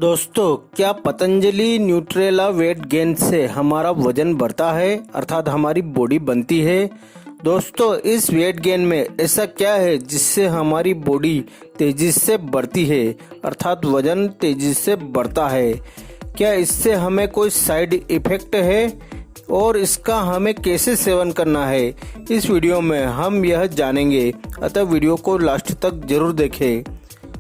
दोस्तों, क्या Patanjali Nutrela weight gain से हमारा वजन बढ़ता है अर्थात हमारी बॉडी बनती है। दोस्तों, इस वेट गेन में ऐसा क्या है जिससे हमारी बॉडी तेजी से बढ़ती है अर्थात वजन तेजी से बढ़ता है। क्या इससे हमें कोई साइड इफेक्ट है और इसका हमें कैसे सेवन करना है, इस वीडियो में हम यह जानेंगे, अतः वीडियो को लास्ट तक जरूर देखें।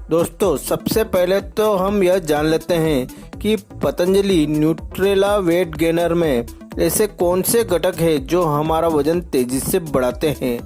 दोस्तों, सबसे पहले तो हम यह जान लेते हैं कि पतंजलि न्यूट्रेला वेट गेनर में ऐसे कौन से घटक हैं जो हमारा वजन तेजी से बढ़ाते हैं।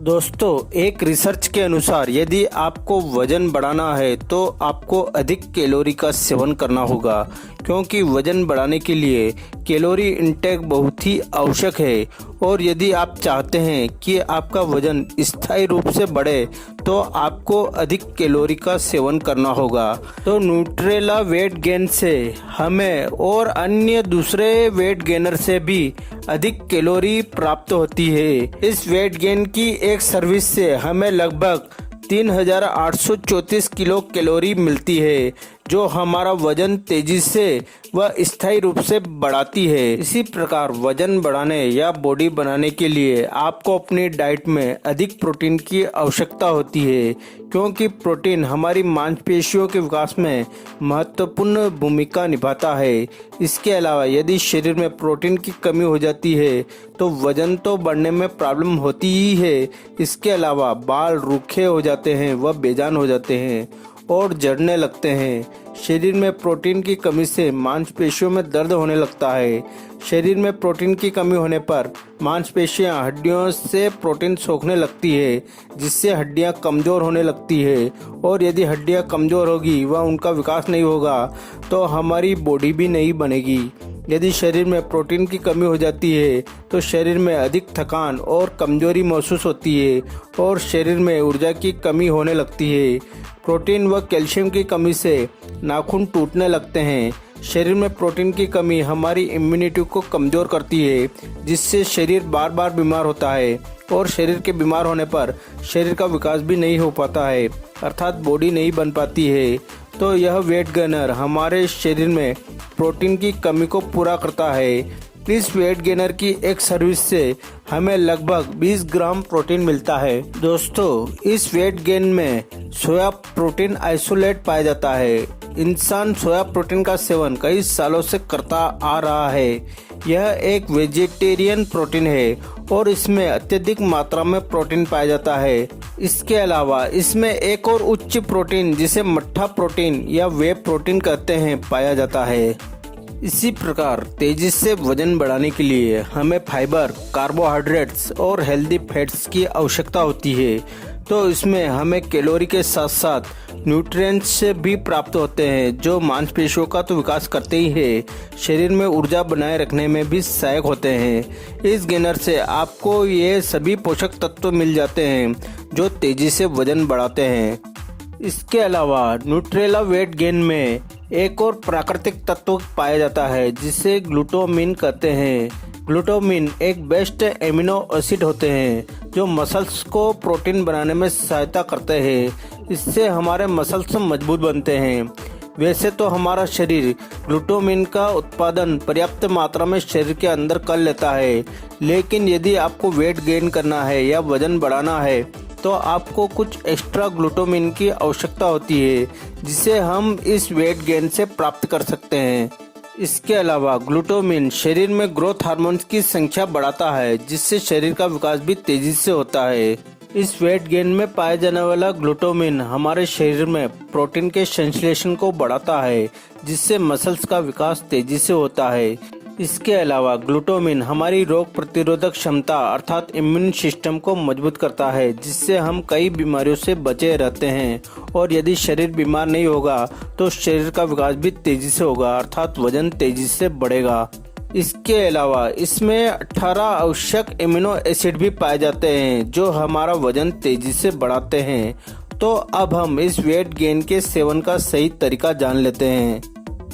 दोस्तों, एक रिसर्च के अनुसार यदि आपको वजन बढ़ाना है तो आपको अधिक कैलोरी का सेवन करना होगा, क्योंकि वजन बढ़ाने के लिए कैलोरी इंटेक बहुत ही आवश्यक है। और यदि आप चाहते हैं कि आपका वजन स्थायी रूप से बढ़े तो आपको अधिक कैलोरी का सेवन करना होगा। तो न्यूट्रेला वेट गेन से हमें और अन्य दूसरे वेट गेनर से भी अधिक कैलोरी प्राप्त होती है। इस वेट गेन की एक सर्विस से हमें लगभग 3834 किलो कैलोरी मिलती है, जो हमारा वजन तेजी से व स्थायी रूप से बढ़ाती है। इसी प्रकार वजन बढ़ाने या बॉडी बनाने के लिए आपको अपनी डाइट में अधिक प्रोटीन की आवश्यकता होती है, क्योंकि प्रोटीन हमारी मांसपेशियों के विकास में महत्वपूर्ण भूमिका निभाता है। इसके अलावा यदि शरीर में प्रोटीन की कमी हो जाती है तो वजन तो बढ़ने में प्रॉब्लम होती ही है, इसके अलावा बाल रूखे हो जाते हैं व बेजान हो जाते हैं और झड़ने लगते हैं। शरीर में प्रोटीन की कमी से मांसपेशियों में दर्द होने लगता है। शरीर में प्रोटीन की कमी होने पर मांसपेशियां हड्डियों से प्रोटीन सोखने लगती है, जिससे हड्डियां कमजोर होने लगती है। और यदि हड्डियां कमजोर होगी व उनका विकास नहीं होगा तो हमारी बॉडी भी नहीं बनेगी। यदि शरीर में प्रोटीन की कमी हो जाती है तो शरीर में अधिक थकान और कमजोरी महसूस होती है और शरीर में ऊर्जा की कमी होने लगती है। प्रोटीन व कैल्शियम की कमी से नाखून टूटने लगते हैं। शरीर में प्रोटीन की कमी हमारी इम्यूनिटी को कमजोर करती है, जिससे शरीर बार बार बीमार होता है और शरीर के बीमार होने पर शरीर का विकास भी नहीं हो पाता है अर्थात बॉडी नहीं बन पाती है। तो यह वेट गेनर हमारे शरीर में प्रोटीन की कमी को पूरा करता है। इस वेट गेनर की एक सर्विस से हमें लगभग 20 ग्राम प्रोटीन मिलता है। दोस्तों, इस वेट गेन में सोया प्रोटीन आइसोलेट पाया जाता है। इंसान सोया प्रोटीन का सेवन कई सालों से करता आ रहा है। यह एक वेजिटेरियन प्रोटीन है और इसमें अत्यधिक मात्रा में प्रोटीन पाया जाता है। इसके अलावा इसमें एक और उच्च प्रोटीन, जिसे मट्ठा प्रोटीन या वे प्रोटीन कहते हैं, पाया जाता है। इसी प्रकार तेजी से वजन बढ़ाने के लिए हमें फाइबर, कार्बोहाइड्रेट्स और हेल्दी फैट्स की आवश्यकता होती है। तो इसमें हमें कैलोरी के साथ साथ न्यूट्रिएंट्स भी प्राप्त होते हैं, जो मांसपेशियों का तो विकास करते ही है, शरीर में ऊर्जा बनाए रखने में भी सहायक होते हैं। इस गेनर से आपको ये सभी पोषक तत्व मिल जाते हैं जो तेजी से वजन बढ़ाते हैं। इसके अलावा न्यूट्रेला वेट गेन में एक और प्राकृतिक तत्व पाया जाता है, जिसे ग्लूटामिन कहते हैं। ग्लूटामिन एक बेस्ट एमिनो एसिड होते हैं जो मसल्स को प्रोटीन बनाने में सहायता करते हैं। इससे हमारे मसल्स मजबूत बनते हैं। वैसे तो हमारा शरीर ग्लूटामिन का उत्पादन पर्याप्त मात्रा में शरीर के अंदर कर लेता है, लेकिन यदि आपको वेट गेन करना है या वजन बढ़ाना है तो आपको कुछ एक्स्ट्रा ग्लूटामिन की आवश्यकता होती है, जिसे हम इस वेट गेन से प्राप्त कर सकते हैं। इसके अलावा ग्लूटामिन शरीर में ग्रोथ हार्मोन्स की संख्या बढ़ाता है, जिससे शरीर का विकास भी तेजी से होता है। इस वेट गेन में पाया जाने वाला ग्लूटामिन हमारे शरीर में प्रोटीन के संश्लेषण को बढ़ाता है, जिससे मसल्स का विकास तेजी से होता है। इसके अलावा ग्लूटामिन हमारी रोग प्रतिरोधक क्षमता अर्थात इम्यून सिस्टम को मजबूत करता है, जिससे हम कई बीमारियों से बचे रहते हैं। और यदि शरीर बीमार नहीं होगा तो शरीर का विकास भी तेजी से होगा अर्थात वजन तेजी से बढ़ेगा। इसके अलावा इसमें 18 आवश्यक एमिनो एसिड भी पाए जाते हैं, जो हमारा वजन तेजी से बढ़ाते हैं। तो अब हम इस वेट गेन के सेवन का सही तरीका जान लेते हैं।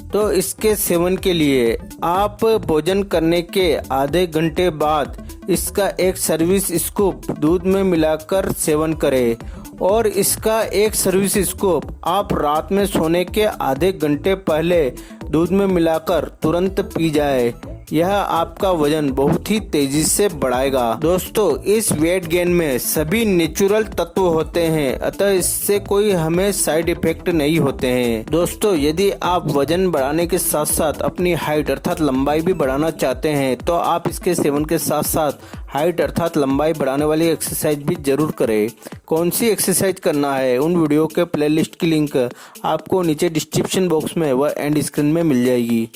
तो इसके सेवन के लिए आप भोजन करने के आधे घंटे बाद इसका एक सर्विस स्कूप दूध में मिलाकर सेवन करें और इसका एक सर्विस स्कूप आप रात में सोने के आधे घंटे पहले दूध में मिलाकर तुरंत पी जाए, यह आपका वजन बहुत ही तेजी से बढ़ाएगा। दोस्तों, इस वेट गेन में सभी नेचुरल तत्व होते हैं, अतः इससे कोई हमें साइड इफेक्ट नहीं होते हैं। दोस्तों, यदि आप वजन बढ़ाने के साथ साथ अपनी हाइट अर्थात लंबाई भी बढ़ाना चाहते हैं तो आप इसके सेवन के साथ साथ हाइट अर्थात लंबाई बढ़ाने वाली एक्सरसाइज भी जरूर करें। कौन सी एक्सरसाइज करना है, उन वीडियो के प्लेलिस्ट की लिंक आपको नीचे डिस्क्रिप्शन बॉक्स में व एंड स्क्रीन में मिल जाएगी।